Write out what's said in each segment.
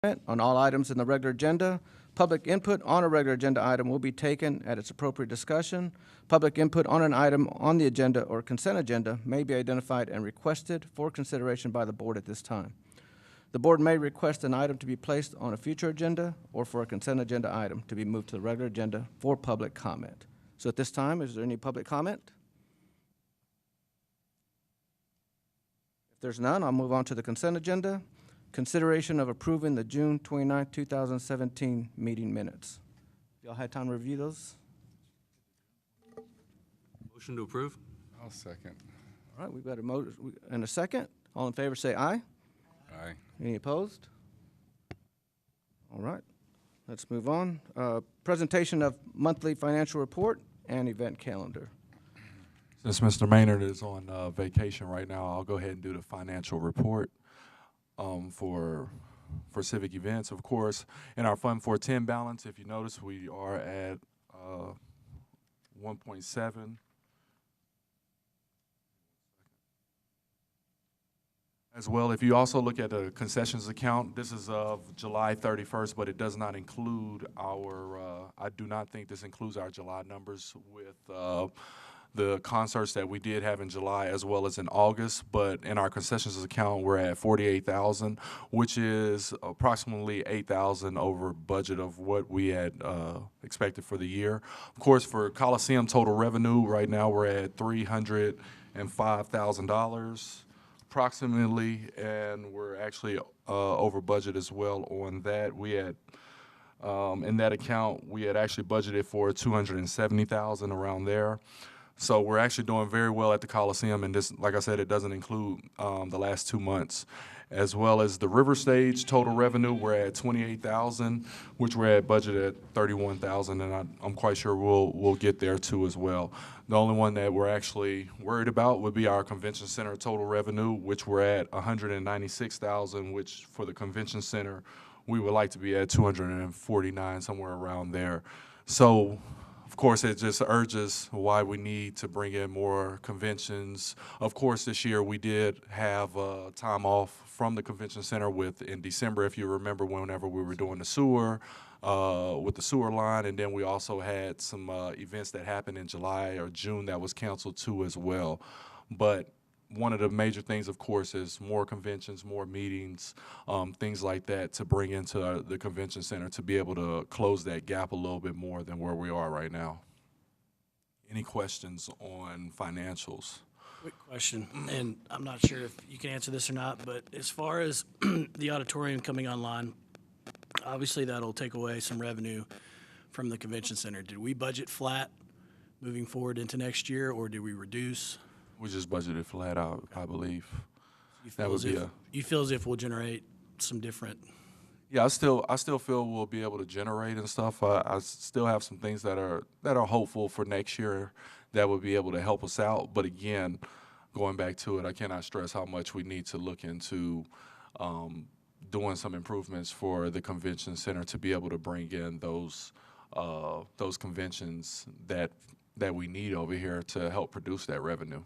on all items in the regular agenda. Public input on a regular agenda item will be taken at its appropriate discussion. Public input on an item on the agenda or consent agenda may be identified and requested for consideration by the board at this time. The board may request an item to be placed on a future agenda or for a consent agenda item to be moved to the regular agenda for public comment. So at this time, is there any public comment? If there's none, I'll move on to the consent agenda. Consideration of approving the June 29, 2017 meeting minutes. Y'all had time to review those? Motion to approve? I'll second. All right, we've got a motion and a second. All in favor say aye. Aye. Any opposed? All right, let's move on. Presentation of monthly financial report and event calendar. Since Mr. Maynard is on vacation right now, I'll go ahead and do the financial report for Civic events. Of course, in our Fund 410 balance, if you notice, we are at 1.7. As well, if you also look at the concessions account, this is of July 31st, but it does not include our, I do not think this includes our July numbers with the concerts that we did have in July as well as in August. But in our concessions account, we're at $48,000, which is approximately $8,000 over budget of what we had expected for the year. Of course, for Coliseum total revenue, right now we're at $305,000 approximately, and we're actually over budget as well on that. We had in that account, we had actually budgeted for $270,000 around there. So we're actually doing very well at the Coliseum, and this, like I said, it doesn't include the last 2 months. As well as the River Stage total revenue, we're at $28,000, which we're at budget at $31,000, and I'm quite sure we'll get there too as well. The only one that we're actually worried about would be our convention center total revenue, which we're at $196,000, which for the convention center we would like to be at $249,000, somewhere around there. So, of course, it just urges why we need to bring in more conventions. Of course, this year we did have time off from the convention center in December, if you remember, whenever we were doing the sewer, with the sewer line, and then we also had some events that happened in July or June that was canceled too as well. But one of the major things, of course, is more conventions, more meetings, things like that to bring into the convention center to be able to close that gap a little bit more than where we are right now. Any questions on financials? Quick question, and I'm not sure if you can answer this or not, but as far as the auditorium coming online, obviously that'll take away some revenue from the convention center. Did we budget flat moving forward into next year, or did we reduce? We just budgeted flat out, I believe. You That would be you feel as if we'll generate some different. Yeah, I still feel we'll be able to generate and stuff. I still have some things that are hopeful for next year that would be able to help us out. But again, going back to it, I cannot stress how much we need to look into doing some improvements for the convention center to be able to bring in those conventions that we need over here to help produce that revenue.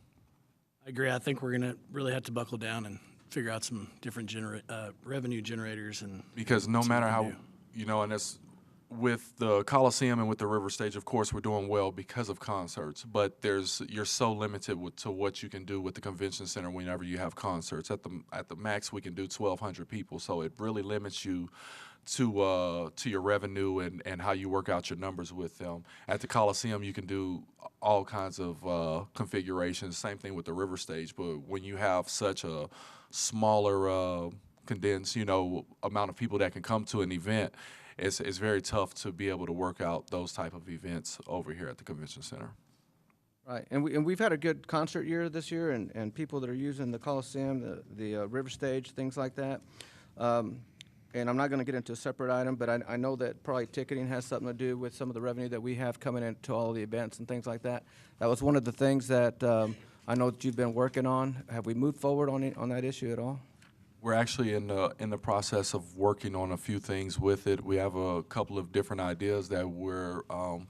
I agree. I think we're going to really have to buckle down and figure out some different revenue generators. And because no matter how, and that's with the Coliseum and with the River Stage, of course, we're doing well because of concerts, but you're so limited to what you can do with the convention center whenever you have concerts. At the max, we can do 1,200 people, so it really limits you to your revenue and how you work out your numbers with them. At the Coliseum, you can do all kinds of configurations. Same thing with the River Stage. But when you have such a smaller, condensed, amount of people that can come to an event, it's very tough to be able to work out those type of events over here at the convention center. Right, and we've had a good concert year this year, and people that are using the Coliseum, the River Stage, things like that. And I'm not going to get into a separate item, but I know that probably ticketing has something to do with some of the revenue that we have coming into all the events and things like that. That was one of the things that I know that you've been working on. Have we moved forward on that issue at all? We're actually in the process of working on a few things with it. We have a couple of different ideas that we're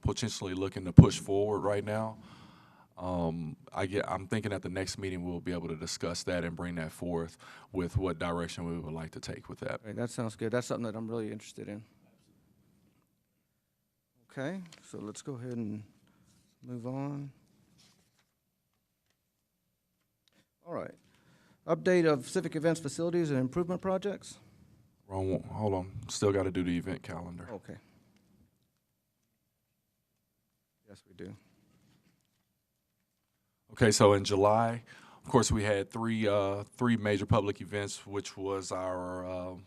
potentially looking to push forward right now. I'm thinking at the next meeting we'll be able to discuss that and bring that forth with what direction we would like to take with that. Right, that sounds good. That's something that I'm really interested in. Okay, so let's go ahead and move on. All right. Update of civic events, facilities, and improvement projects. Wrong one. Hold on. Still got to do the event calendar. Okay. Yes, we do. Okay, so in July, of course, we had three major public events, which was a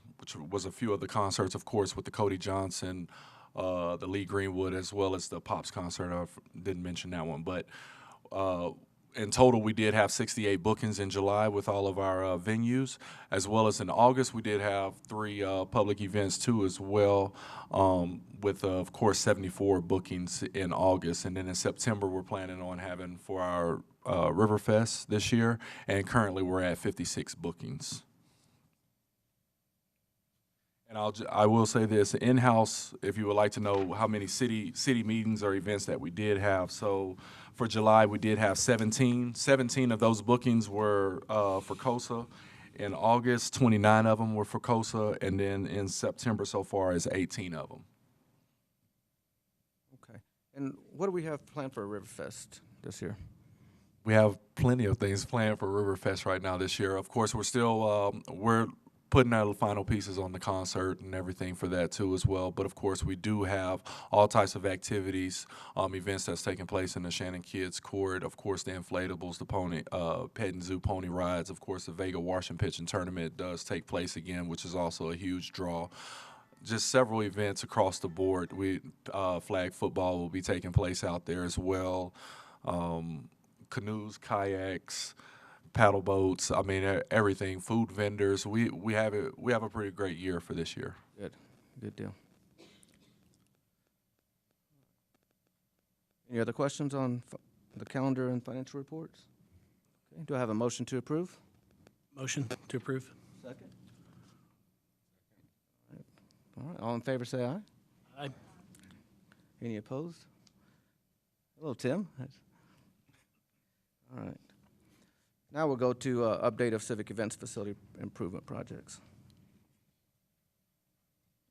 few of the concerts, of course, with the Cody Johnson, the Lee Greenwood, as well as the Pops concert. I didn't mention that one, but in total, we did have 68 bookings in July with all of our venues, as well as in August, we did have 3 public events too as well, with, of course, 74 bookings in August. And then in September, we're planning on having for our Riverfest this year, and currently we're at 56 bookings. And I will say this, in-house, if you would like to know how many city meetings or events that we did have. So for July, we did have 17. 17 of those bookings were for COSA. In August, 29 of them were for COSA. And then in September so far is 18 of them. Okay. And what do we have planned for Riverfest this year? We have plenty of things planned for Riverfest right now this year. Of course, we're still, we're putting out the final pieces on the concert and everything for that too as well. But of course, we do have all types of activities, events that's taking place in the Shannon Kids Court. Of course, the inflatables, the pony, pet and zoo pony rides. Of course, the Vega Wash and Pitching Tournament does take place again, which is also a huge draw. Just several events across the board. Flag football will be taking place out there as well. Canoes, kayaks, paddle boats, I mean, everything, food vendors. We have a pretty great year for this year. Good deal. Any other questions on the calendar and financial reports? Okay. Do I have a motion to approve? Motion to approve. Second. All right. All in favor, say aye. Aye. Any opposed? Hello, Tim. All right. Now we'll go to update of civic events facility improvement projects.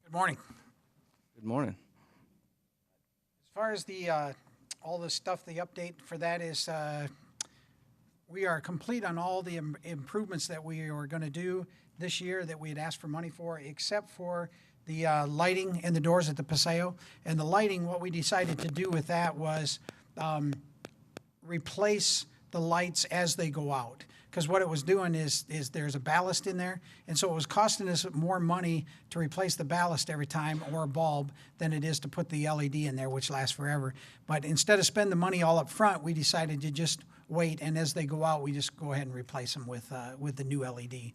Good morning. Good morning. As far as the all the stuff, the update for that is we are complete on all the improvements that we are going to do this year that we had asked for money for, except for the lighting and the doors at the Paseo. And the lighting, what we decided to do with that was replace the lights as they go out, because what it was doing is there's a ballast in there, and so it was costing us more money to replace the ballast every time or a bulb than it is to put the LED in there, which lasts forever. But instead of spending the money all up front, we decided to just wait, and as they go out, we just go ahead and replace them with the new LED.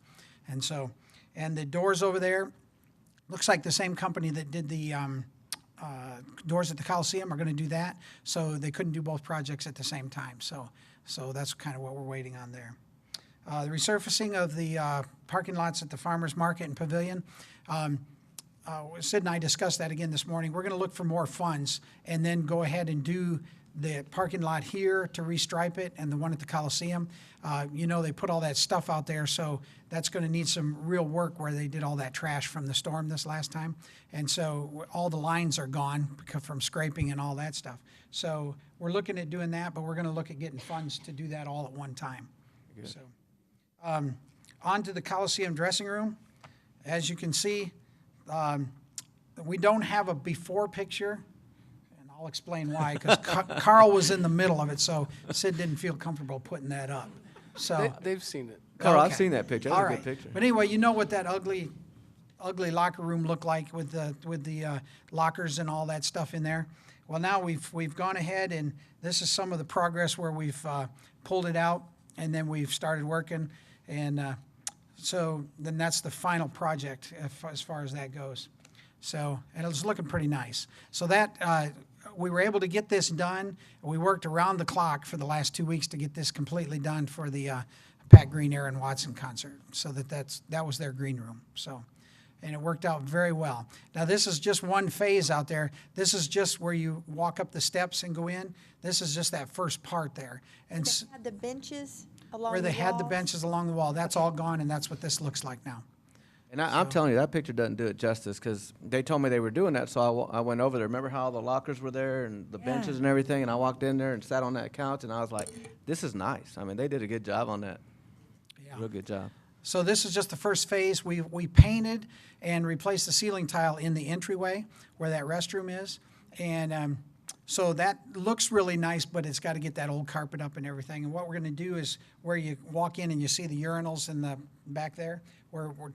And so, and the doors over there, looks like the same company that did the doors at the Coliseum are going to do that, so they couldn't do both projects at the same time. So that's kind of what we're waiting on there. The resurfacing of the parking lots at the Farmers Market and Pavilion. Sid and I discussed that again this morning. We're going to look for more funds and then go ahead and do the parking lot here to restripe it and the one at the Coliseum. You know, they put all that stuff out there, so that's going to need some real work where they did all that trash from the storm this last time. And so all the lines are gone from scraping and all that stuff. So we're looking at doing that, but we're going to look at getting funds to do that all at one time. So, on to the Coliseum dressing room. As you can see, we don't have a before picture. I'll explain why, because Carl was in the middle of it, so Sid didn't feel comfortable putting that up. So They've seen it. Carl, okay. I've seen that picture. That's All a right. good picture. But anyway, you know what that ugly locker room looked like with the lockers and all that stuff in there. Well, now we've gone ahead, and this is some of the progress where we've pulled it out, and then we've started working, and so then that's the final project as far as that goes. So, and it's looking pretty nice. So that we were able to get this done. We worked around the clock for the last 2 weeks to get this completely done for the Pat Green, Aaron Watson concert. So that was their green room. So, and it worked out very well. Now, this is just one phase out there. This is just where you walk up the steps and go in. This is just that first part there. And They had the benches along where the they had the walls. benches along the wall, that's all gone, and that's what this looks like now. And I'm telling you, that picture doesn't do it justice, because they told me they were doing that, so I went over there. Remember how all the lockers were there and the benches and everything? And I walked in there and sat on that couch, and I was like, this is nice. I mean, they did a good job on that. Yeah. Real good job. So this is just the first phase. We painted and replaced the ceiling tile in the entryway where that restroom is. And so that looks really nice, but it's got to get that old carpet up and everything. And what we're going to do is where you walk in and you see the urinals in the back there,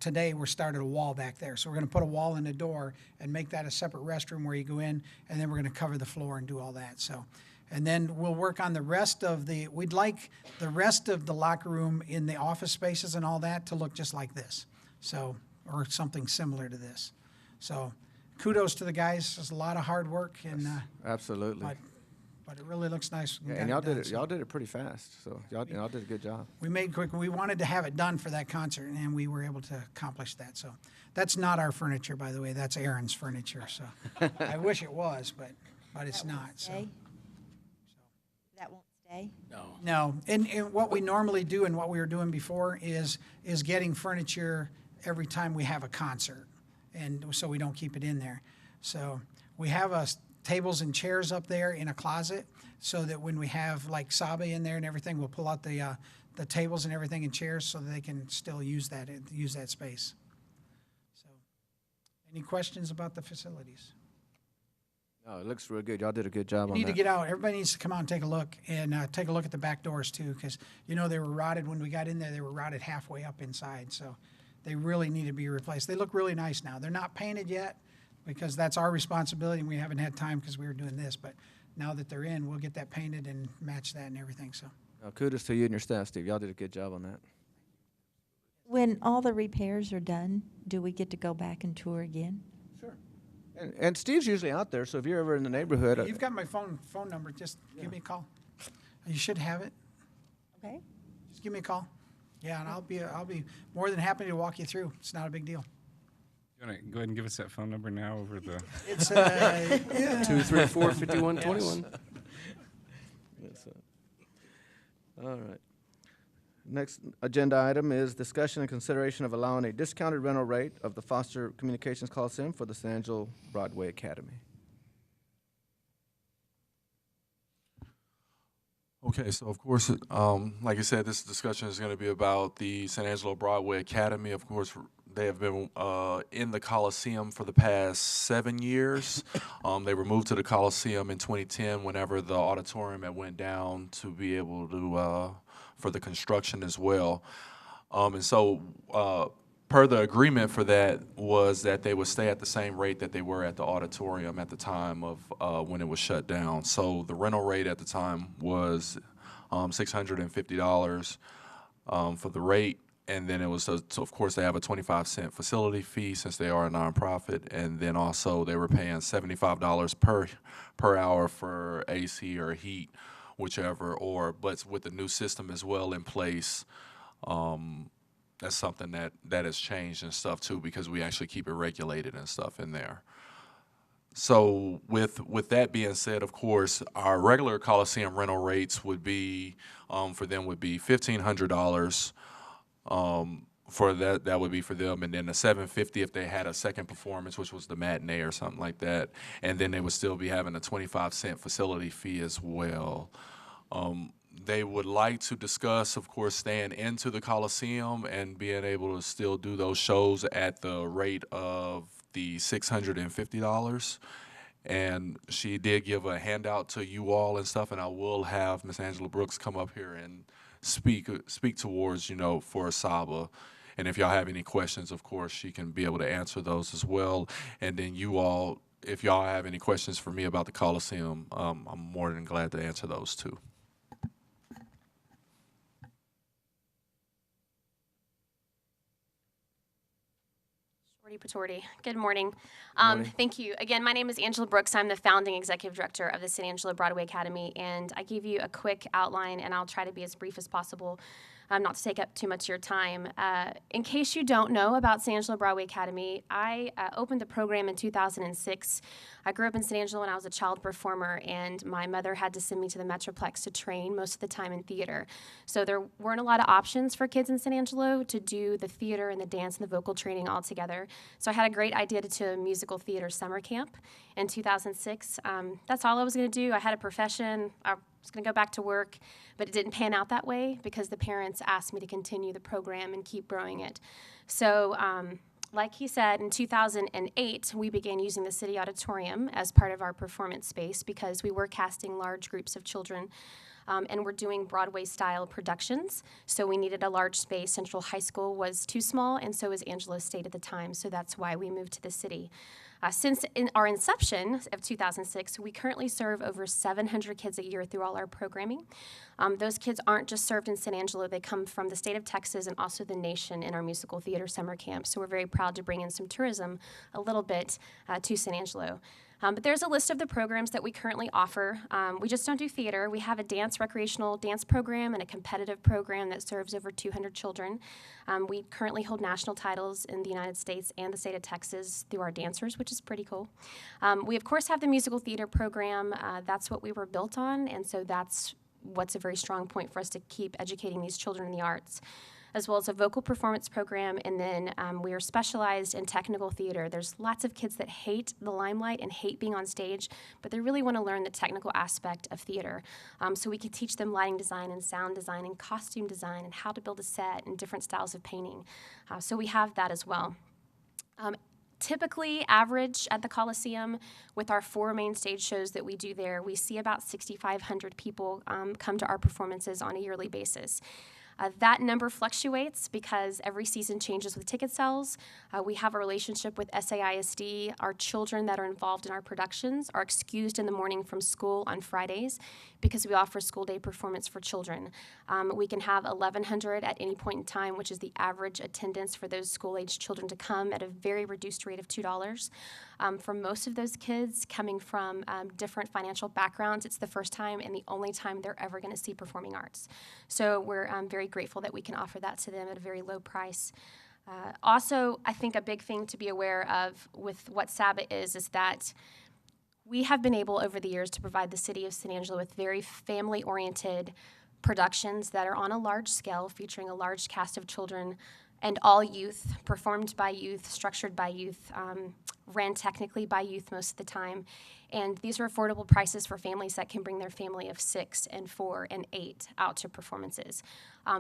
today we're started a wall back there. So we're going to put a wall in the door and make that a separate restroom where you go in, and then we're going to cover the floor and do all that. So, and then we'll work on the rest of we'd like the rest of the locker room in the office spaces and all that to look just like this. So, or something similar to this. So kudos to the guys. It's a lot of hard work, and Absolutely. but it really looks nice. Yeah, and y'all did it pretty fast, so y'all did a good job. We made quick. We wanted to have it done for that concert, and we were able to accomplish that. So that's not our furniture, by the way. That's Aaron's furniture. So I wish it was, but it's That not. won't So stay? That won't stay? no, and what we normally do and what we were doing before is getting furniture every time we have a concert, and so we don't keep it in there. So we have tables and chairs up there in a closet, so that when we have like Saba in there and everything, we'll pull out the tables and everything and chairs so that they can still use that space. So, any questions about the facilities? No, it looks real good. Y'all did a good job You on need that. to get out. Everybody needs to come out and take a look, and take a look at the back doors too, because they were rotted when we got in there. They were rotted halfway up inside, so they really need to be replaced. They look really nice now. They're not painted yet, because that's our responsibility, and we haven't had time because we were doing this. But now that they're in, we'll get that painted and match that and everything. So Kudos to you and your staff, Steve. Y'all did a good job on that. When all the repairs are done, do we get to go back and tour again? Sure. And Steve's usually out there, so if you're ever in the neighborhood, you've got my phone number. Just give me a call. You should have it. Okay. Just give me a call. Yeah, and I'll be more than happy to walk you through. It's not a big deal. You want to go ahead and give us that phone number now over the... It's 234-5121. All right. Next agenda item is discussion and consideration of allowing a discounted rental rate of the Foster Communications Coliseum for the San Angelo Broadway Academy. Okay, so of course, like I said, this discussion is going to be about the San Angelo Broadway Academy. Of course, they have been in the Coliseum for the past 7 years. They were moved to the Coliseum in 2010 whenever the auditorium had went down to be able to, for the construction as well. And so per the agreement for that was that they would stay at the same rate that they were at the auditorium at the time of when it was shut down. So the rental rate at the time was $650 for the rate. And then it was, so of course, they have a 25-cent facility fee since they are a nonprofit. And then also they were paying $75 per hour for AC or heat, whichever, but with the new system as well in place, that's something that has changed and stuff too, because we actually keep it regulated and stuff in there. So with that being said, of course, our regular Coliseum rental rates would be, for them would be $1,500. For that would be for them, and then the $750 if they had a second performance, which was the matinee or something like that, and then they would still be having a 25-cent facility fee as well. They would like to discuss, of course, staying into the Coliseum and being able to still do those shows at the rate of the $650. And she did give a handout to you all and stuff, and I will have Miss Angela Brooks come up here and speak towards, for Saba. And if y'all have any questions, of course, she can be able to answer those as well. And then you all, if y'all have any questions for me about the Coliseum, I'm more than glad to answer those too. Patorti. Good morning. Thank you. Again, my name is Angela Brooks. I'm the founding executive director of the San Angelo Broadway Academy, and I give you a quick outline, and I'll try to be as brief as possible. not to take up too much of your time. In case you don't know about San Angelo Broadway Academy, I opened the program in 2006. I grew up in San Angelo when I was a child performer, and my mother had to send me to the Metroplex to train most of the time in theater. So there weren't a lot of options for kids in San Angelo to do the theater and the dance and the vocal training all together. So I had a great idea to do a musical theater summer camp in 2006. That's all I was going to do. I had a profession. I was going to go back to work, but it didn't pan out that way because the parents asked me to continue the program and keep growing it. So like he said, in 2008, we began using the city auditorium as part of our performance space because we were casting large groups of children and we're doing Broadway-style productions. So we needed a large space. Central High School was too small, and so was Angelo State at the time, so that's why we moved to the city. Since our inception of 2006, we currently serve over 700 kids a year through all our programming. Those kids aren't just served in San Angelo. They come from the state of Texas and also the nation in our musical theater summer camp. So we're very proud to bring in some tourism a little bit to San Angelo. But there's a list of the programs that we currently offer. We just don't do theater. We have a recreational dance program and a competitive program that serves over 200 children. We currently hold national titles in the United States and the state of Texas through our dancers, which is pretty cool. We, of course, have the musical theater program. That's what we were built on, and so that's what's a very strong point for us to keep educating these children in the arts, as well as a vocal performance program, and then we are specialized in technical theater. There's lots of kids that hate the limelight and hate being on stage, but they really want to learn the technical aspect of theater. So we can teach them lighting design and sound design and costume design and how to build a set and different styles of painting. So we have that as well. Typically, average at the Coliseum, with our 4 main stage shows that we do there, we see about 6,500 people come to our performances on a yearly basis. That number fluctuates because every season changes with ticket sales. We have a relationship with SAISD. Our children that are involved in our productions are excused in the morning from school on Fridays because we offer school day performance for children. We can have 1,100 at any point in time, which is the average attendance for those school-aged children to come at a very reduced rate of $2. For most of those kids coming from different financial backgrounds, it's the first time and the only time they're ever going to see performing arts. So we're very grateful that we can offer that to them at a very low price. Also, I think a big thing to be aware of with what Sabbath is that we have been able over the years to provide the city of San Angelo with very family-oriented productions that are on a large scale, featuring a large cast of children and all youth, performed by youth, structured by youth, ran technically by youth most of the time. And these are affordable prices for families that can bring their family of 6 and 4 and 8 out to performances.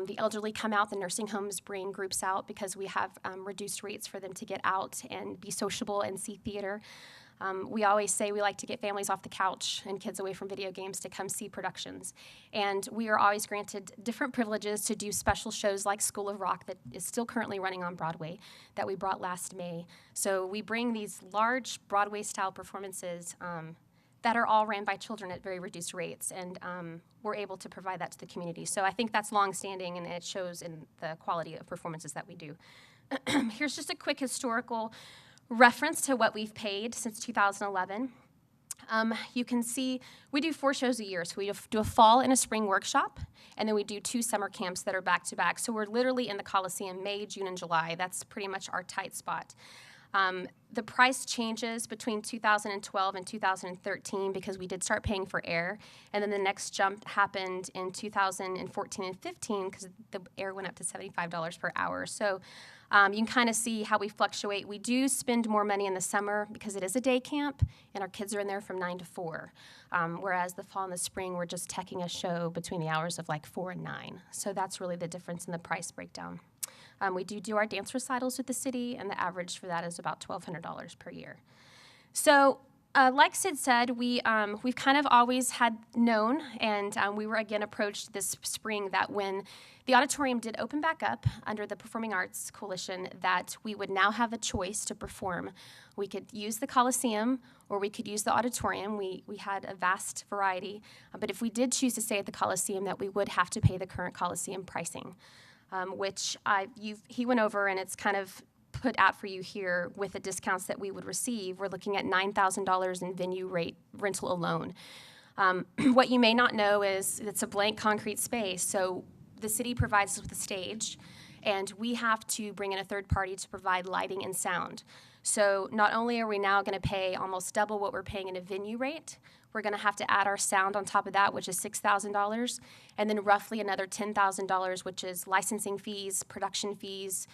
The elderly come out, the nursing homes bring groups out because we have reduced rates for them to get out and be sociable and see theater. We always say we like to get families off the couch and kids away from video games to come see productions. And we are always granted different privileges to do special shows like School of Rock that is still currently running on Broadway that we brought last May. So we bring these large Broadway-style performances that are all ran by children at very reduced rates, and we're able to provide that to the community. So I think that's longstanding, and it shows in the quality of performances that we do. Here's just a quick historical reference to what we've paid since 2011. You can see we do 4 shows a year. So we do a fall and a spring workshop, and then we do 2 summer camps that are back-to-back. So we're literally in the Coliseum May, June, and July. That's pretty much our tight spot. The price changes between 2012 and 2013 because we did start paying for air, and then the next jump happened in 2014 and 15 because the air went up to $75 per hour. So you can kind of see how we fluctuate. We do spend more money in the summer because it is a day camp, and our kids are in there from 9 to 4, whereas the fall and the spring, we're just teching a show between the hours of like 4 and 9. So that's really the difference in the price breakdown. We do our dance recitals with the city, and the average for that is about $1,200 per year. So like Sid said, we've kind of always had known, and we were again approached this spring that when the auditorium did open back up under the Performing Arts Coalition, that we would now have a choice to perform. We could use the Coliseum or we could use the auditorium. We had a vast variety, but if we did choose to stay at the Coliseum, that we would have to pay the current Coliseum pricing, which he went over, and it's kind of put out for you here with the discounts that we would receive. We're looking at $9,000 in venue rate rental alone. What you may not know is it's a blank concrete space, so the city provides us with a stage, and we have to bring in a third party to provide lighting and sound. So not only are we now going to pay almost double what we're paying in a venue rate, we're going to have to add our sound on top of that, which is $6,000, and then roughly another $10,000, which is licensing fees, production fees,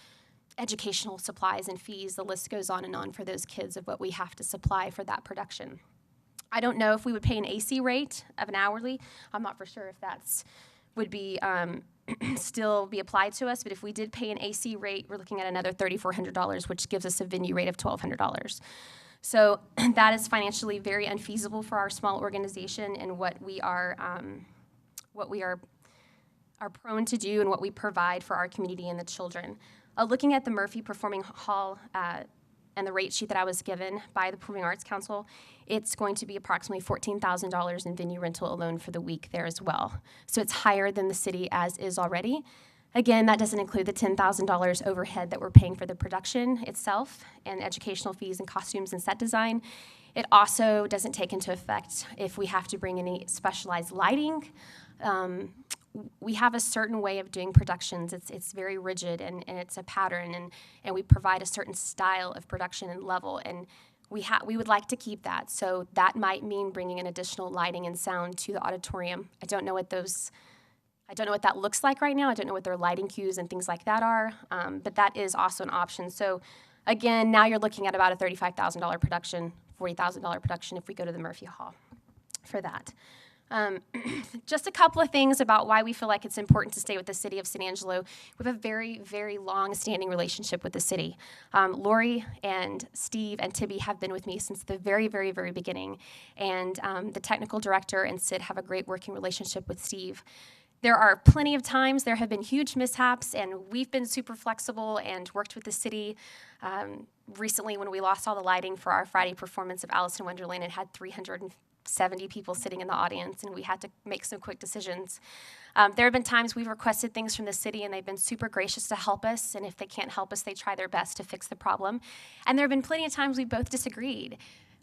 educational supplies and fees. The list goes on and on for those kids of what we have to supply for that production. I don't know if we would pay an AC rate of an hourly. I'm not for sure if that's would be still be applied to us, but if we did pay an AC rate, we're looking at another $3,400, which gives us a venue rate of $1,200. So that is financially very unfeasible for our small organization and what we are prone to do and what we provide for our community and the children. Looking at the Murphy Performing Hall and the rate sheet that I was given by the Performing Arts Council, it's going to be approximately $14,000 in venue rental alone for the week there as well. So it's higher than the city as is already. Again, that doesn't include the $10,000 overhead that we're paying for the production itself and educational fees and costumes and set design. It also doesn't take into effect if we have to bring any specialized lighting. We have a certain way of doing productions. It's very rigid and it's a pattern, and we provide a certain style of production and level, and we would like to keep that. So that might mean bringing in additional lighting and sound to the auditorium. I don't know what that looks like right now. I don't know what their lighting cues and things like that are, but that is also an option. So again, now you're looking at about a $35,000 production, $40,000 production if we go to the Murphy Hall for that. Just a couple of things about why we feel like it's important to stay with the city of San Angelo. We have a very, very long-standing relationship with the city. Lori and Steve and Tibby have been with me since the very, very, very beginning, and the technical director and Sid have a great working relationship with Steve. There are plenty of times there have been huge mishaps, and we've been super flexible and worked with the city. Recently, when we lost all the lighting for our Friday performance of Alice in Wonderland, it had 370 people sitting in the audience, and we had to make some quick decisions. There have been times we've requested things from the city, and they've been super gracious to help us, and if they can't help us, they try their best to fix the problem. And there have been plenty of times we both disagreed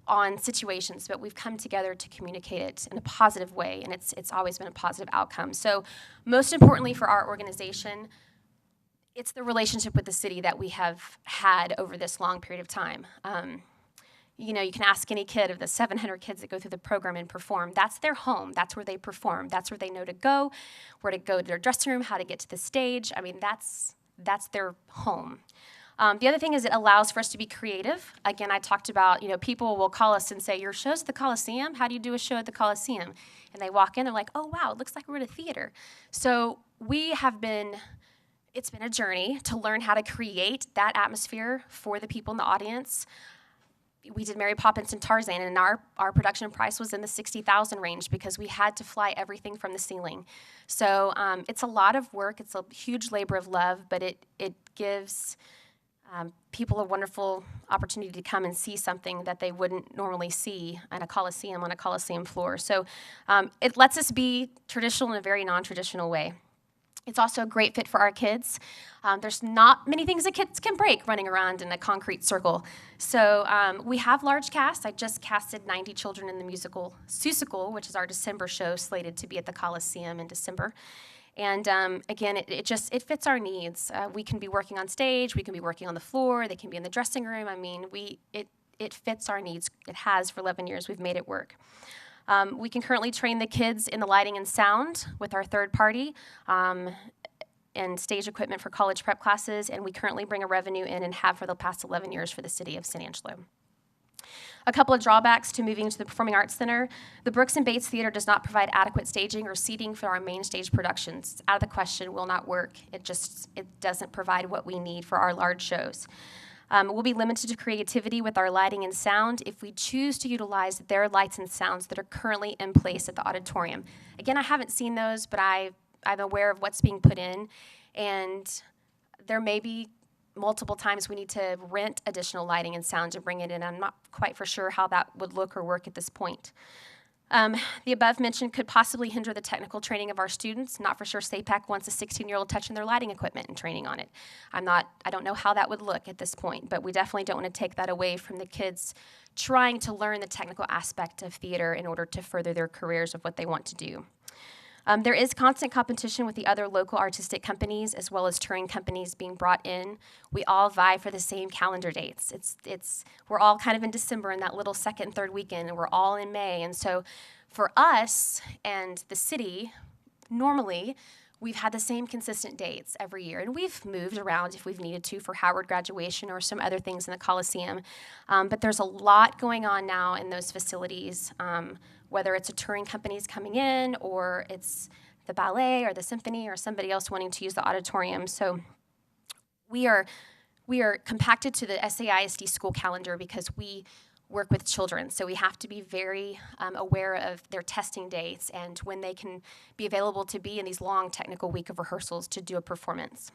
on situations, but we've come together to communicate it in a positive way, and it's always been a positive outcome. So most importantly for our organization, it's the relationship with the city that we have had over this long period of time. You know, you can ask any kid of the 700 kids that go through the program and perform. That's their home. That's where they perform. That's where they know to go, where to go to their dressing room, how to get to the stage. I mean, that's their home. The other thing is it allows for us to be creative. Again, I talked about, you know, people will call us and say, your show's at the Coliseum? How do you do a show at the Coliseum? And they walk in, they're like, oh, wow, it looks like we're at a theater. So it's been a journey to learn how to create that atmosphere for the people in the audience. We did Mary Poppins and Tarzan, and our production price was in the $60,000 range because we had to fly everything from the ceiling. So it's a lot of work. It's a huge labor of love, but it gives people a wonderful opportunity to come and see something that they wouldn't normally see at a Coliseum on a Coliseum floor. So it lets us be traditional in a very non-traditional way. It's also a great fit for our kids. There's not many things that kids can break running around in a concrete circle. So we have large casts. I just casted 90 children in the musical Seussical, which is our December show slated to be at the Coliseum in December. And again, it fits our needs. We can be working on stage, we can be working on the floor, they can be in the dressing room. I mean, it fits our needs. It has for 11 years. We've made it work. We can currently train the kids in the lighting and sound with our third party and stage equipment for college prep classes, and we currently bring a revenue in and have for the past 11 years for the city of San Angelo. A couple of drawbacks to moving to the Performing Arts Center. The Brooks and Bates Theater does not provide adequate staging or seating for our main stage productions. It's out of the question, will not work. It doesn't provide what we need for our large shows. We'll be limited to creativity with our lighting and sound if we choose to utilize their lights and sounds that are currently in place at the auditorium. Again, I haven't seen those, but I'm aware of what's being put in, and there may be multiple times we need to rent additional lighting and sound to bring it in. I'm not quite for sure how that would look or work at this point. The above mentioned could possibly hinder the technical training of our students. Not for sure SAPAC wants a 16-year-old touching their lighting equipment and training on it. I don't know how that would look at this point, but we definitely don't want to take that away from the kids trying to learn the technical aspect of theater in order to further their careers of what they want to do. There is constant competition with the other local artistic companies as well as touring companies being brought in. We all vie for the same calendar dates. We're all kind of in December in that little second and third weekend, and we're all in May. And so for us and the city, normally, we've had the same consistent dates every year, and we've moved around if we've needed to for Howard graduation or some other things in the Coliseum. But there's a lot going on now in those facilities, whether it's a touring companies coming in or it's the ballet or the symphony or somebody else wanting to use the auditorium. So we are compacted to the SAISD school calendar because we work with children, so we have to be very aware of their testing dates and when they can be available to be in these long technical week of rehearsals to do a performance.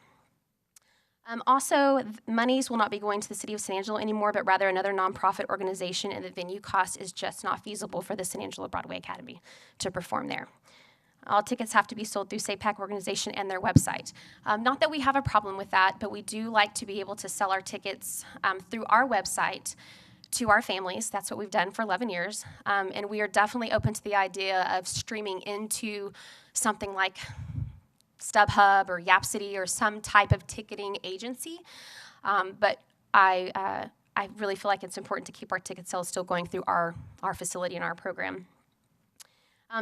Also, monies will not be going to the City of San Angelo anymore, but rather another nonprofit organization, and the venue cost is just not feasible for the San Angelo Broadway Academy to perform there. All tickets have to be sold through SAPAC organization and their website. Not that we have a problem with that, but we do like to be able to sell our tickets through our website to our families. That's what we've done for 11 years. And we are definitely open to the idea of streaming into something like StubHub or Yapcity or some type of ticketing agency. But I really feel like it's important to keep our ticket sales still going through our facility and our program.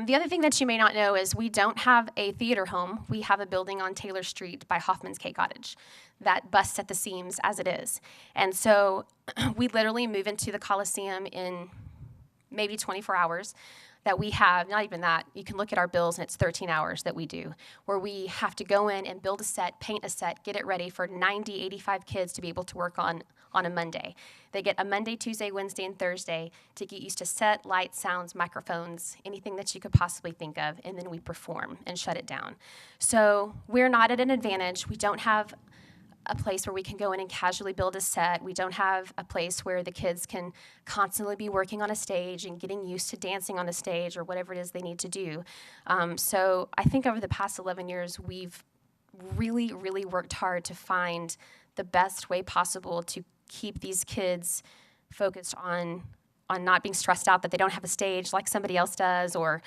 The other thing that you may not know is we don't have a theater home. We have a building on Taylor Street by Hoffman's K Cottage that busts at the seams as it is. And so we literally move into the Coliseum in maybe 24 hours that we have, not even that, you can look at our bills and it's 13 hours that we do, where we have to go in and build a set, paint a set, get it ready for 90, 85 kids to be able to work on a Monday. They get a Monday, Tuesday, Wednesday, and Thursday to get used to set, lights, sounds, microphones, anything that you could possibly think of, and then we perform and shut it down. So we're not at an advantage. We don't have a place where we can go in and casually build a set. We don't have a place where the kids can constantly be working on a stage and getting used to dancing on a stage or whatever it is they need to do. So I think over the past 11 years, we've really, really worked hard to find the best way possible to keep these kids focused on not being stressed out that they don't have a stage like somebody else does or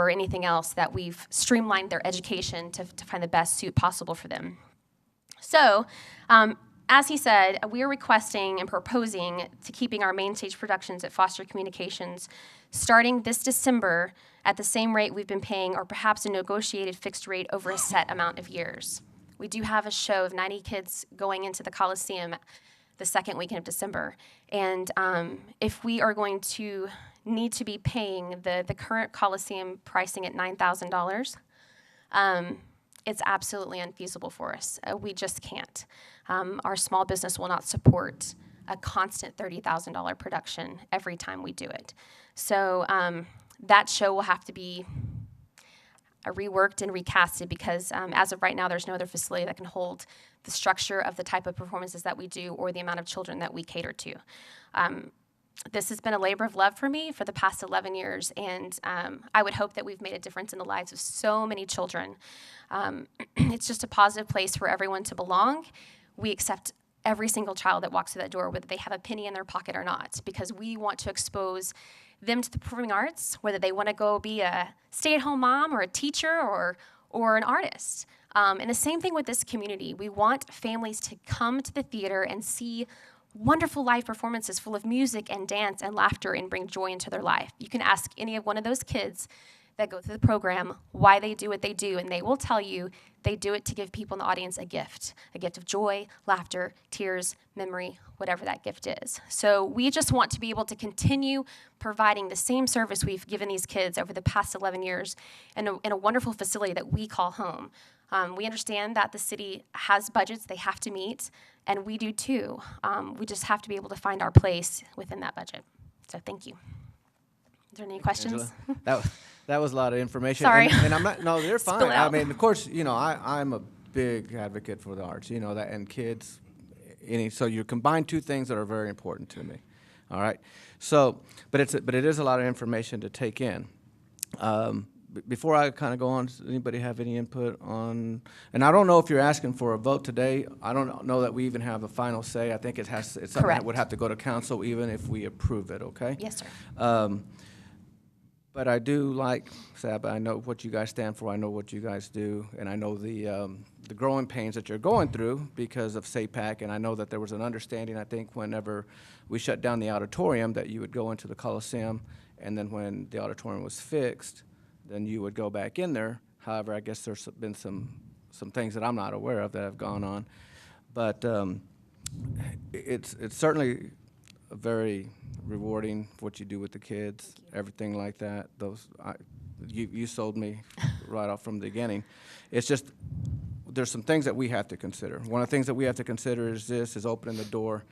anything else, that we've streamlined their education to find the best suit possible for them. So, as he said, we are requesting and proposing to keeping our main stage productions at Foster Communications starting this December at the same rate we've been paying, or perhaps a negotiated fixed rate over a set amount of years. We do have a show of 90 kids going into the Coliseum the second weekend of December. And if we are going to need to be paying the current Coliseum pricing at $9,000, it's absolutely unfeasible for us. We just can't. Our small business will not support a constant $30,000 production every time we do it. So that show will have to be reworked and recasted because as of right now, there's no other facility that can hold the structure of the type of performances that we do or the amount of children that we cater to. This has been a labor of love for me for the past 11 years, and I would hope that we've made a difference in the lives of so many children. It's just a positive place for everyone to belong. We accept every single child that walks through that door, whether they have a penny in their pocket or not, because we want to expose them to the performing arts, whether they want to go be a stay-at-home mom or a teacher or an artist. And the same thing with this community. We want families to come to the theater and see wonderful live performances full of music and dance and laughter and bring joy into their life. You can ask any of one of those kids that go through the program why they do what they do, and they will tell you they do it to give people in the audience a gift of joy, laughter, tears, memory, whatever that gift is. So we just want to be able to continue providing the same service we've given these kids over the past 11 years in a wonderful facility that we call home. We understand that the city has budgets they have to meet, and we do too. We just have to be able to find our place within that budget. So thank you. Is there any questions? Angela, that was a lot of information. Sorry. And I'm not, no, you're fine. Spill I out. mean, of course, I'm a big advocate for the arts, that, and kids. So you combine two things that are very important to me. All right. So, but it is a lot of information to take in. Before I kind of go on, does anybody have any input on, and I don't know if you're asking for a vote today. I don't know that we even have a final say. I think it's something that would have to go to council even if we approve it, okay? Yes, sir. But I do like, Saba, I know what you guys stand for, I know what you guys do, and I know the growing pains that you're going through because of SAPAC, and I know that there was an understanding, I think, whenever we shut down the auditorium, that you would go into the Coliseum, and then when the auditorium was fixed, then you would go back in there. However, I guess there's been some things that I'm not aware of that have gone on. But it's certainly very rewarding what you do with the kids, everything like that. You sold me right off from the beginning. It's just there's some things that we have to consider. One of the things that we have to consider is opening the door,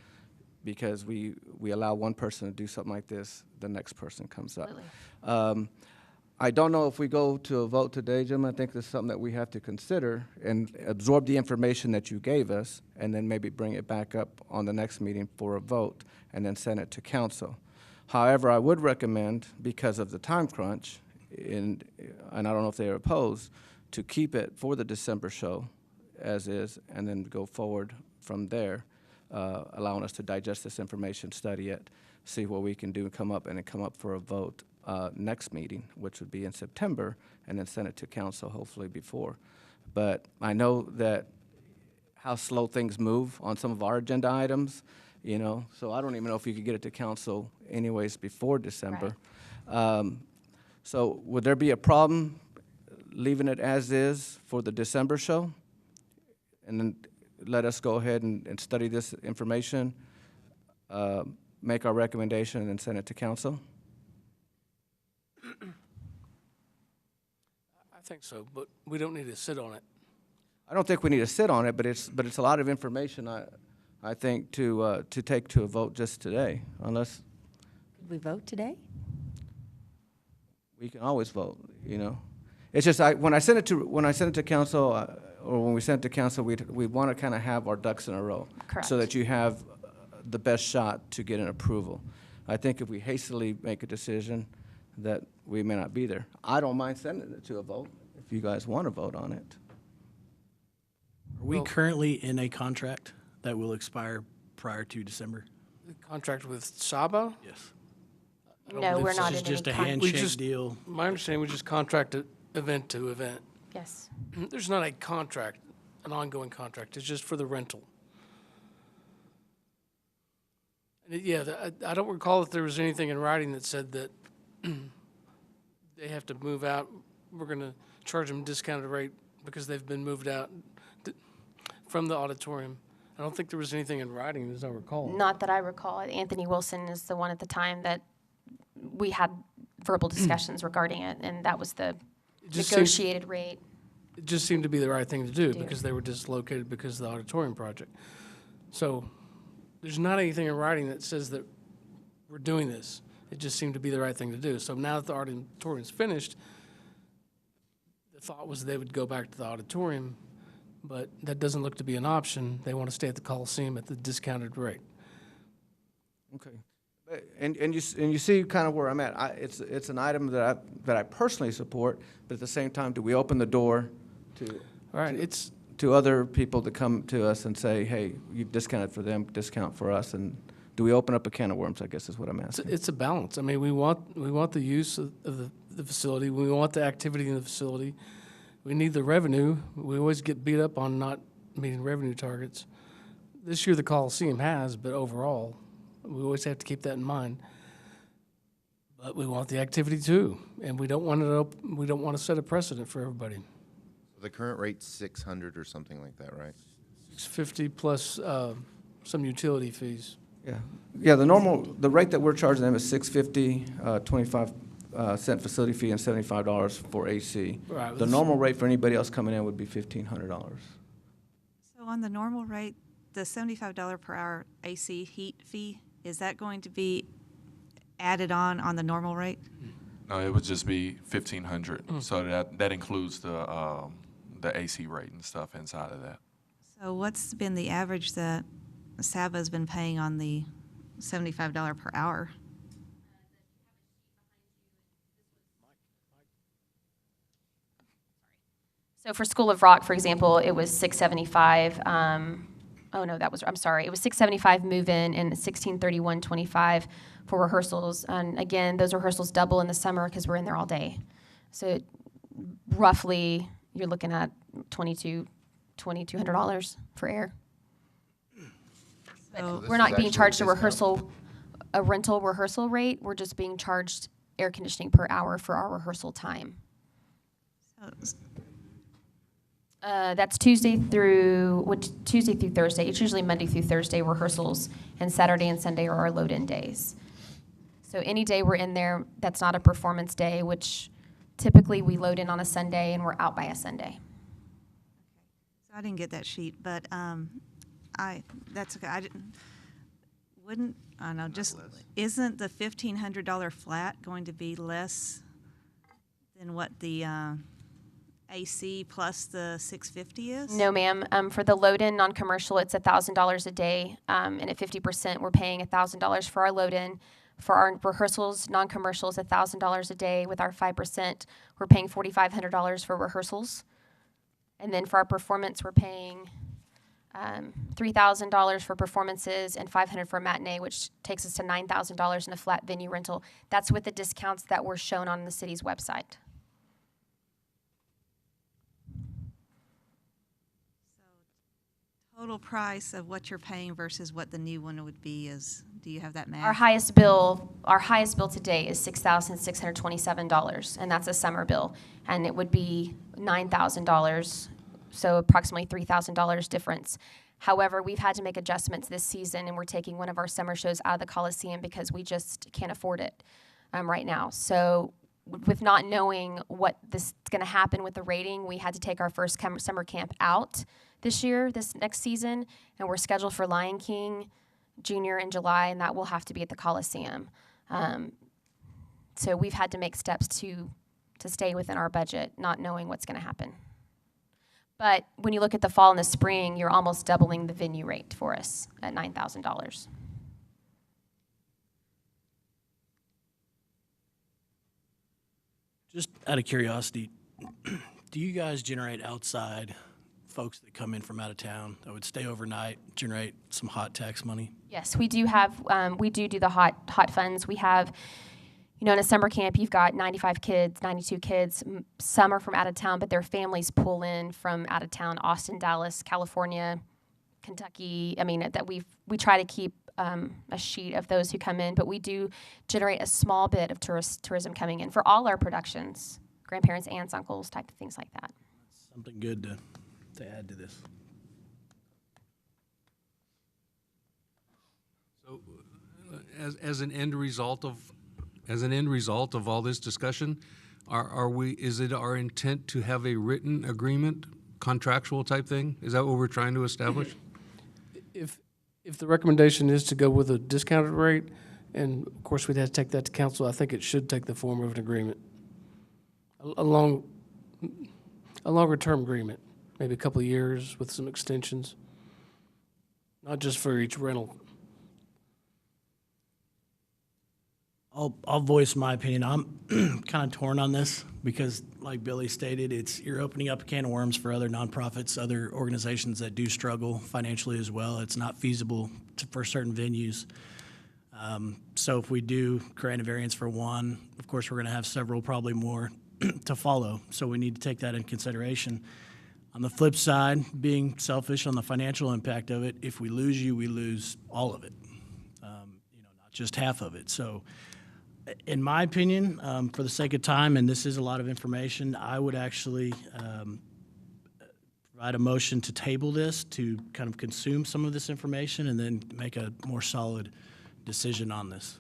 because we allow one person to do something like this, the next person comes up. I don't know if we go to a vote today, Jim. I think that's something that we have to consider and absorb the information that you gave us, and then maybe bring it back up on the next meeting for a vote, and then send it to council. However, I would recommend, because of the time crunch, and I don't know if they are opposed, to keep it for the December show as is, and then go forward from there, allowing us to digest this information, study it, see what we can do, and come up for a vote next meeting, which would be in September, and then send it to council hopefully before. But I know that how slow things move on some of our agenda items, you know, so I don't even know if you could get it to council anyways before December. So would there be a problem leaving it as is for the December show? And then let us go ahead and study this information, make our recommendation, and then send it to council? I think so, but we don't need to sit on it. I don't think we need to sit on it, but it's a lot of information, I think, to take to a vote just today, unless Could we vote today? we can always vote, you know. It's just when I send it to council, or when we send it to council, we want to kind of have our ducks in a row. Correct. So that you have the best shot to get an approval. I think if we hastily make a decision, that we may not be there. I don't mind sending it to a vote if you guys want to vote on it. Are we currently in a contract that will expire prior to December? The contract with Saba? Yes. I don't No, believe we're so. not This in is just a any We handshake just- deal. My understanding, we just contract it event to event. Yes. There's not a contract, an ongoing contract. It's just for the rental. And I don't recall if there was anything in writing that said that they have to move out. We're going to charge them a discounted rate because they've been moved out from the auditorium. I don't think there was anything in writing, as I recall. Not that I recall. Anthony Wilson is the one at the time that we had verbal discussions regarding it, and that was the It just negotiated rate. It just seemed to be the right thing to do Do. because they were dislocated because of the auditorium project. So there's not anything in writing that says that we're doing this. It just seemed to be the right thing to do. So now that the auditorium's finished, the thought was they would go back to the auditorium, but that doesn't look to be an option. They want to stay at the Coliseum at the discounted rate. Okay. And you see kind of where I'm at. It's an item that I personally support, but at the same time, do we open the door All right, to other people to come to us and say, hey, you've discounted for them, discount for us, and do we open up a can of worms, I guess is what I'm asking. it's a balance. I mean, we want the use of the facility. We want the activity in the facility. We need the revenue. We always get beat up on not meeting revenue targets. This year the Coliseum has, but overall, we always have to keep that in mind. But we want the activity too, and we don't want to set a precedent for everybody. The current rate's 600 or something like that, right? $650 plus some utility fees. Yeah. The rate that we're charging them is $650, 25-cent facility fee, and $75 for AC. Right. The normal rate for anybody else coming in would be $1,500. So on the normal rate, the $75 per hour AC heat fee, is that going to be added on the normal rate? No, it would just be $1,500. So that includes the AC rate and stuff inside of that. So what's been the average that Saba's been paying on the $75 per hour? So for School of Rock, for example, it was $675. oh no, I'm sorry, it was 675 move-in and 1631.25 for rehearsals. And again, those rehearsals double in the summer because we're in there all day. So roughly, you're looking at $2,200 for air. So We're not being charged a rental rehearsal rate. We're just being charged air conditioning per hour for our rehearsal time. That's Tuesday through Thursday. It's usually Monday through Thursday rehearsals, and Saturday and Sunday are our load-in days. So any day we're in there, that's not a performance day, which typically we load in on a Sunday and we're out by a Sunday. So I didn't get that sheet, but that's okay. I don't know, just, isn't the $1,500 flat going to be less than what the AC plus the $650 is? No, ma'am. For the load-in non-commercial, it's $1,000 a day, and at 50%, we're paying $1,000 for our load-in. For our rehearsals, non-commercials, $1,000 a day. With our 5%, we're paying $4,500 for rehearsals. And then for our performance, we're paying $3,000 for performances and $500 for a matinee, which takes us to $9,000 in a flat venue rental. That's with the discounts that were shown on the city's website. Total price of what you're paying versus what the new one would be is, do you have that math? Our highest bill today is $6,627, and that's a summer bill. And it would be $9,000, so approximately $3,000 difference. However, we've had to make adjustments this season, and we're taking one of our summer shows out of the Coliseum because we just can't afford it right now. So with not knowing what this is going to happen with the rating, we had to take our first summer camp out this next season, and we're scheduled for Lion King Junior in July, and that will have to be at the Coliseum. So we've had to make steps to stay within our budget, not knowing what's going to happen. But when you look at the fall and the spring, you're almost doubling the venue rate for us at $9,000. Just out of curiosity, do you guys generate outside folks that come in from out of town that would stay overnight, generate some hot tax money? Yes, we do have, we do the hot funds. We have, in a summer camp, you've got 95 kids, 92 kids. Some are from out of town, but their families pull in from out of town, Austin, Dallas, California, Kentucky. I mean, that we try to keep a sheet of those who come in, but we do generate a small bit of tourism coming in for all our productions, grandparents, aunts, uncles, type of things like that. Something good to add to this. So, as an end result of all this discussion, is it our intent to have a written agreement, contractual type thing? Is that what we're trying to establish? If the recommendation is to go with a discounted rate, and of course we'd have to take that to council, I think it should take the form of an agreement. A longer term agreement, maybe a couple of years with some extensions, not just for each rental. I'll voice my opinion. I'm kind of torn on this because, like Billy stated, you're opening up a can of worms for other nonprofits, other organizations that do struggle financially as well. It's not feasible for certain venues. So if we do grant a variance for one, of course we're going to have several, probably more, to follow. So we need to take that in consideration. On the flip side, being selfish on the financial impact of it, if we lose you, we lose all of it. Not just half of it. So, in my opinion, for the sake of time, and this is a lot of information, I would actually provide a motion to table this to kind of consume some of this information and then make a more solid decision on this.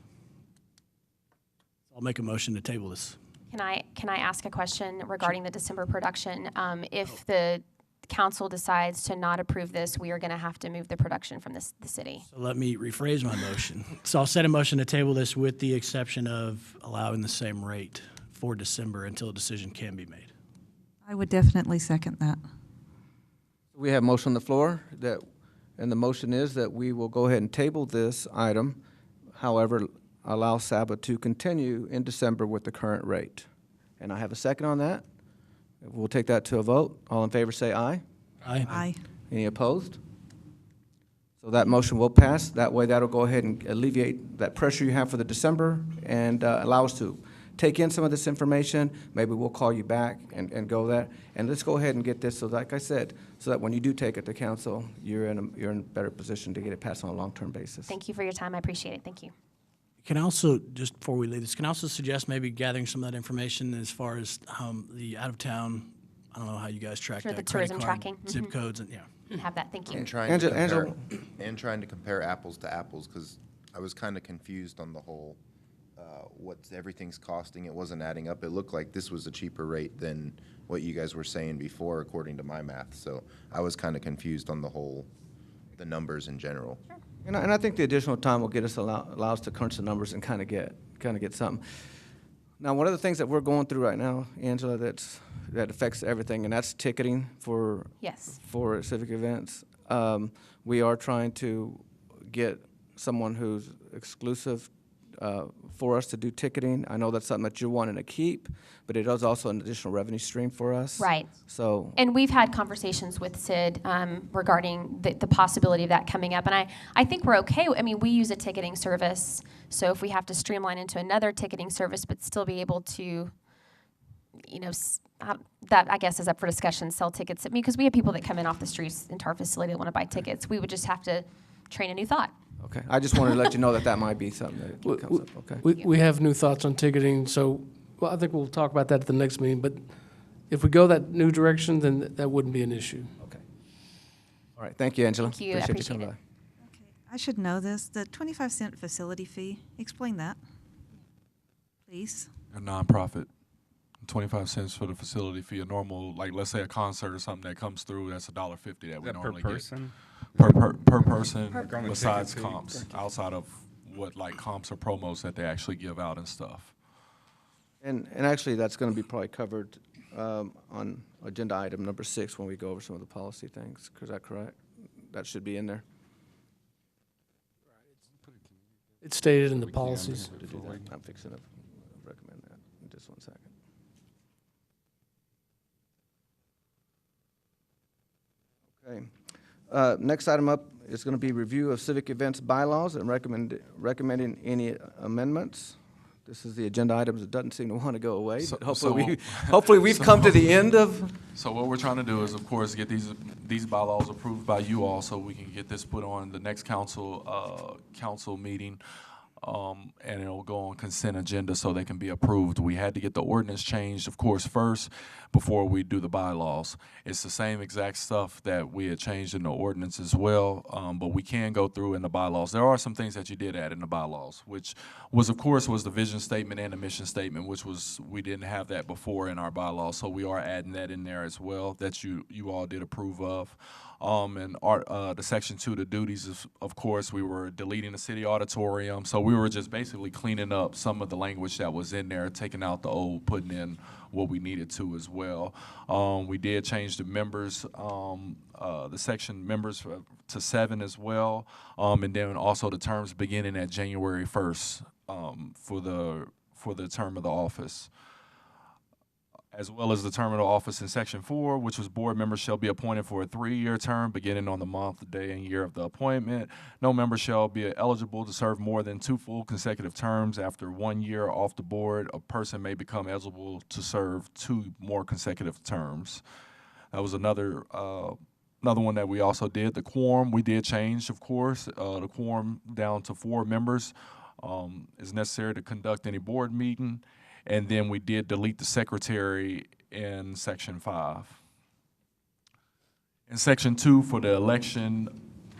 I'll make a motion to table this. Can I ask a question regarding the December production? If the council decides to not approve this, we are going to have to move the production from the city. So let me rephrase my motion. So I'll set a motion to table this with the exception of allowing the same rate for December until a decision can be made. I would definitely second that. We have motion on the floor and the motion is that we will go ahead and table this item, however, allow Saba to continue in December with the current rate. And I have a second on that. We'll take that to a vote. All in favor say aye. Aye. Aye. Any opposed? So that motion will pass. That way, that'll go ahead and alleviate that pressure you have for the December and allow us to take in some of this information. Maybe we'll call you back and go there. And let's go ahead and get this, so like I said, so that when you do take it to council, you're in a better position to get it passed on a long-term basis. Thank you for your time. I appreciate it. Thank you. Can I also, just before we leave this, can I also suggest maybe gathering some of that information as far as the out-of-town, I don't know how you guys track Sure, that. the credit tourism card, tracking. Zip codes, and yeah. Have that. Thank you. And trying Angelo. to compare apples to apples, because I was kind of confused on the whole, what everything's costing. It wasn't adding up. It looked like this was a cheaper rate than what you guys were saying before, according to my math. So I was kind of confused on the numbers in general. And I think the additional time will get us allow us to crunch the numbers and kind of get something. Now, one of the things that we're going through right now, Angela, that affects everything, and that's ticketing for civic events. We are trying to get someone who's exclusive for us to do ticketing. I know that's something that you're wanting to keep, but it is also an additional revenue stream for us. Right. So. And we've had conversations with Sid regarding the possibility of that coming up. And I think we're okay. I mean, we use a ticketing service, so if we have to streamline into another ticketing service but still be able to, you know, that I guess is up for discussion, sell tickets. I mean, because we have people that come in off the streets into our facility that want to buy tickets. We would just have to train a new thought. Okay. I just wanted to let you know that might be something that comes up. Okay. We have new thoughts on ticketing, so I think we'll talk about that at the next meeting. But if we go that new direction, then that wouldn't be an issue. Okay. All right. Thank you, Angela. Thank you. I appreciate it. Okay, I should know this. The 25-cent facility fee, explain that, please. A nonprofit, 25 cents for the facility fee. A normal, like let's say a concert or something that comes through, that's $1.50 that we normally per person? Per person, Like on the besides ticket fee? comps, outside of what like comps or promos that they actually give out and stuff. And actually, that's going to be probably covered on agenda item number 6 when we go over some of the policy things. Is that correct? That should be in there. It's stated in the policies. To do that. I'm fixing to recommend that in just 1 second. Okay. Next item up is going to be review of civic events bylaws and recommending any amendments. This is the agenda items that doesn't seem to want to go away. So- But hopefully, so- hopefully we've come to the end of. So what we're trying to do is, of course, get these bylaws approved by you all, so we can get this put on the next council meeting, and it'll go on consent agenda so they can be approved. We had to get the ordinance changed, of course, first before we do the bylaws. It's the same exact stuff that we had changed in the ordinance as well, but we can go through in the bylaws. There are some things that you did add in the bylaws, which was, of course, was the vision statement and the mission statement, which was, we didn't have that before in our bylaws, so we are adding that in there as well, that you all did approve of. And the section 2, the duties, of course, we were deleting the city auditorium, so we were just basically cleaning up some of the language that was in there, taking out the old, putting in what we needed to as well. We did change the members, the section members to 7 as well, and then also the terms beginning at January 1st for the term of the office, as well as the term of the office in Section 4, which was board members shall be appointed for a 3-year term beginning on the month, day, and year of the appointment. No member shall be eligible to serve more than 2 full consecutive terms. After 1 year off the board, a person may become eligible to serve 2 more consecutive terms. That was another one that we also did. The quorum, we did change, of course. The quorum down to 4 members is necessary to conduct any board meeting. And then we did delete the secretary in Section 5. In Section 2, for the election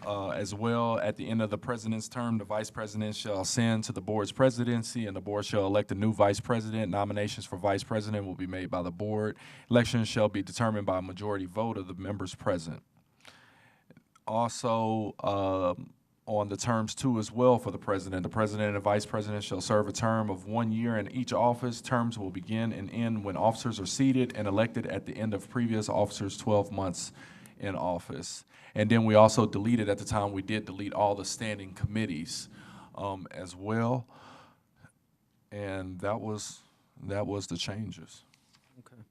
as well, at the end of the president's term, the vice president shall ascend to the board's presidency, and the board shall elect a new vice president. Nominations for vice president will be made by the board. Elections shall be determined by a majority vote of the members present. Also, on the terms 2 as well for the president and the vice president shall serve a term of 1 year in each office. Terms will begin and end when officers are seated and elected at the end of previous officers' 12 months in office. And then we also deleted, at the time, we did delete all the standing committees as well. And that was the changes. Okay.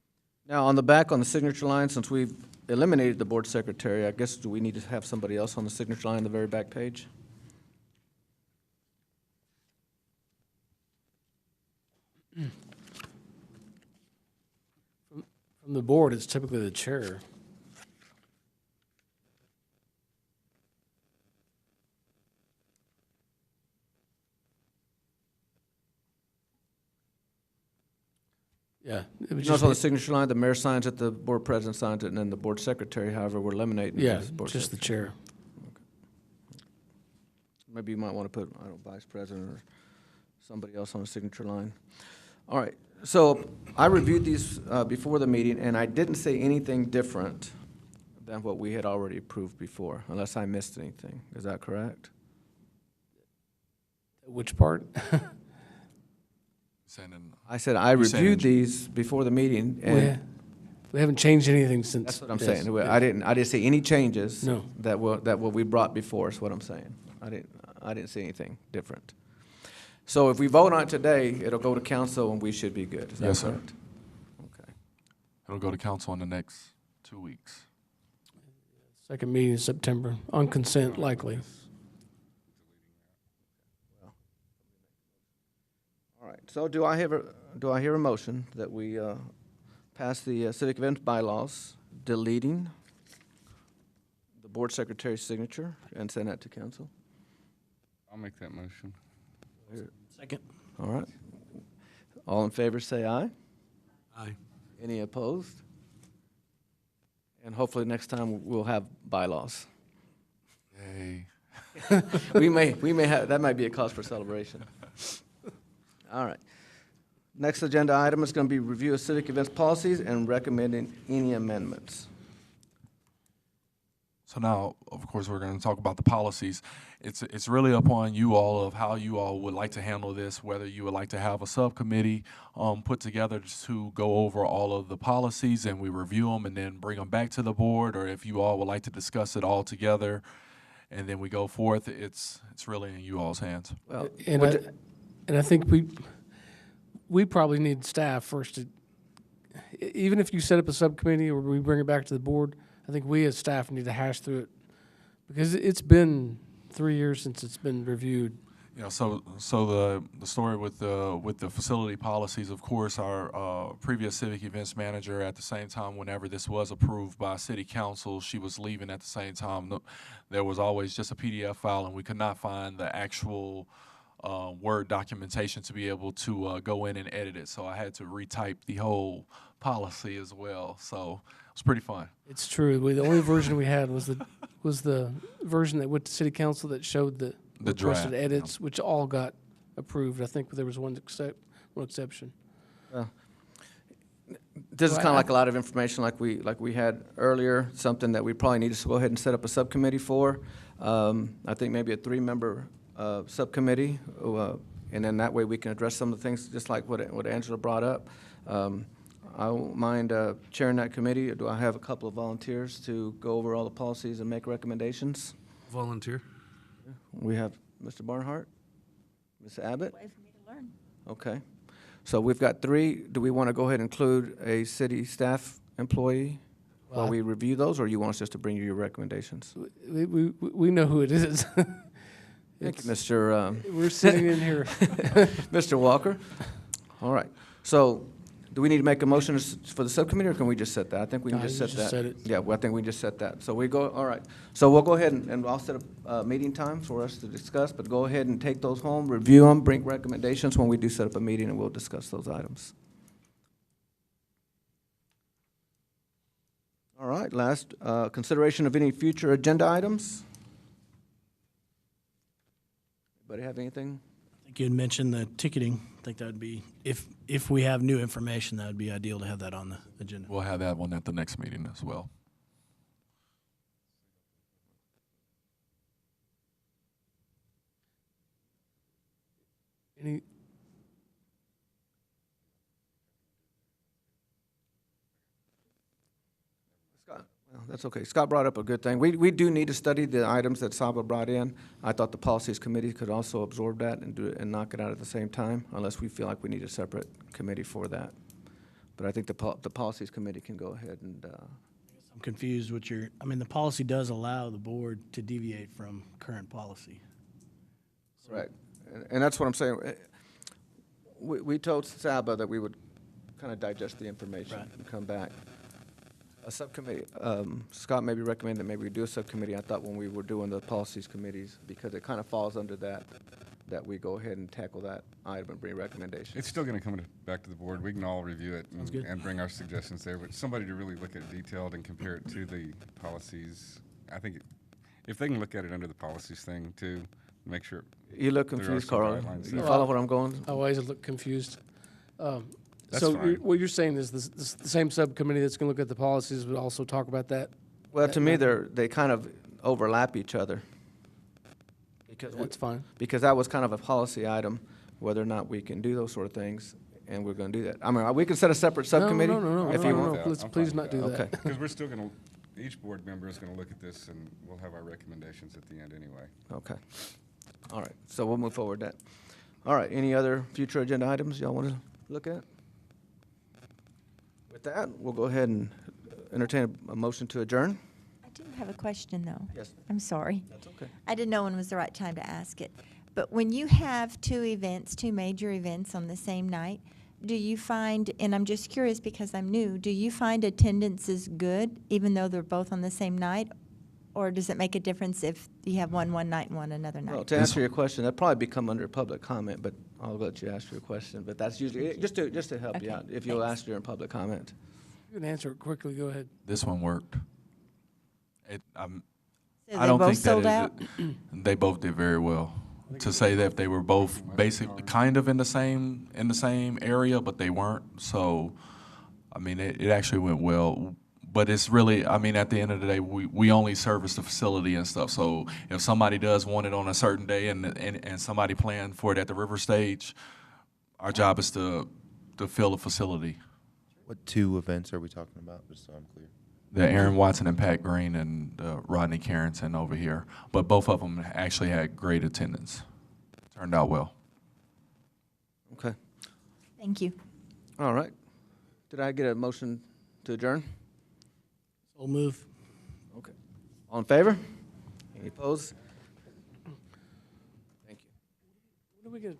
Now, on the back, on the signature line, since we've eliminated the board secretary, I guess, do we need to have somebody else on the signature line on the very back page? From the board, it's typically the chair. Yeah. It would You know, just on the be- signature line, the mayor signs it, the board president signs it, and then the board secretary, however, we're eliminating. Yeah, the board just the secretary. chair. Maybe you might want to put, I don't know, vice president or somebody else on the signature line. All right, so I reviewed these before the meeting, and I didn't say anything different than what we had already approved before, unless I missed anything. Is that correct? Which part? Saying in- I said I You're saying reviewed in- these before the meeting, and We haven't changed anything since. that's what I'm this. saying. I didn't say any changes. No. That what we brought before is what I'm saying. I didn't see anything different. So if we vote on it today, it'll go to council and we should be good. Is that Yes, sir. correct? Okay. It'll go to council in the next 2 weeks. Second meeting in September, on consent likely. All right. So do I hear a motion that we pass the civic event bylaws, deleting the board secretary's signature and send that to council? I'll make that motion. Second. All right. All in favor, say aye. Aye. Any opposed? And hopefully next time we'll have bylaws. Yay. We may have, that might be a cause for celebration. All right. Next agenda item is going to be review of civic events policies and recommending any amendments. So now, of course, we're going to talk about the policies. It's really upon you all of how you all would like to handle this, whether you would like to have a subcommittee put together to go over all of the policies and we review them and then bring them back to the board, or if you all would like to discuss it all together and then we go forth. It's really in you all's hands. Well, And I think we probably need staff first to, even if you set up a subcommittee or we bring it back to the board, I think we as staff need to hash through it, because it's been 3 years since it's been reviewed. You know, so the story with the facility policies, of course, our previous civic events manager at the same time, whenever this was approved by city council, she was leaving at the same time. There was always just a PDF file, and we could not find the actual Word documentation to be able to go in and edit it. So I had to retype the whole policy as well. So it was pretty fun. It's true. The only version we had was the version that went to city council that showed the requested draft, edits, which all got approved. I think there was one exception. This is Well, kind of like a lot of information like we had earlier, something that we probably need to go ahead and set up a subcommittee for. I think maybe a 3-member subcommittee, and then that way we can address some of the things, just like what Angelo brought up. I won't mind chairing that committee. Do I have a couple of volunteers to go over all the policies and make recommendations? Volunteer. We have Mr. Barnhart, Ms. Abbott. Way for me to learn. Okay. So we've got 3. Do we want to go ahead and include a city staff employee while Well, we review those, or you want us just to bring you your recommendations? We know who it is. Thank you, Mr. We're sitting in here. Mr. Walker. All right. So do we need to make a motion for the subcommittee, or can we just set that? I think we can No, just you set just that. set it. Yeah, well, I think we can just set that. So we go, all right. So we'll go ahead and I'll set a meeting time for us to discuss, but go ahead and take those home, review them, bring recommendations when we do set up a meeting, and we'll discuss those items. All right, last, consideration of any future agenda items? Anybody have anything? I think you had mentioned the ticketing. I think that would be, if we have new information, that would be ideal to have that on the agenda. We'll have that one at the next meeting as well. Any, Scott, well, that's okay. Scott brought up a good thing. We do need to study the items that Saba brought in. I thought the policies committee could also absorb that and do it and knock it out at the same time, unless we feel like we need a separate committee for that. But I think the policies committee can go ahead and, I'm confused what the policy does allow the board to deviate from current policy. correct. And that's what I'm saying. We told Saba that we would kind of digest the information Right. and come back. A subcommittee, Scott maybe recommended that maybe we do a subcommittee. I thought when we were doing the policies committees, because it kind of falls under that we go ahead and tackle that item and bring recommendations. It's still gonna come back to the board. We can all review it good. and bring our suggestions there, but somebody to really look at it detailed and compare it to the policies. I think if they can look at it under the policies thing too, make sure. You look there are confused, some Carl. guidelines You there. follow what I'm going? I always look confused. That's So fine. what you're saying is the same subcommittee that's going to look at the policies would also talk about that? Well, to me, they kind of overlap each other. That's fine. Because that was kind of a policy item, whether or not we can do those sort of things, and we're going to do that. I mean, we can set a separate subcommittee No, if you want. please not do that. Okay. Because we're still gonna, each board member is gonna look at this and we'll have our recommendations at the end anyway. Okay. All right, so we'll move forward that. All right, any other future agenda items y'all want to look at? With that, we'll go ahead and entertain a motion to adjourn. I do have a question, though. Yes. I'm sorry. That's okay. I didn't know when was the right time to ask it. But when you have two major events on the same night, do you find, and I'm just curious because I'm new, do you find attendance is good even though they're both on the same night? Or does it make a difference if you have one night and one another night? Well, to answer your question, that'd probably become under public comment, but I'll let you ask your question. But that's usually, just to help you Okay, out, if you'll thanks. ask during public comment. You can answer it quickly, go ahead. This one worked. So I they don't both think that sold is- out? They both did very well. To say that they were both basically kind of in the same area, but they weren't. So, I mean, it actually went well. But it's really, I mean, at the end of the day, we only service the facility and stuff. So if somebody does want it on a certain day and somebody planned for it at the river stage, our job is to fill the facility. What two events are we talking about, just so I'm clear? The Aaron Watson and Pat Green and Rodney Carrington over here. But both of them actually had great attendance. Turned out well. Okay. Thank you. All right. Did I get a motion to adjourn? So move. Okay. All in favor? Any opposed? Thank you. What do we get?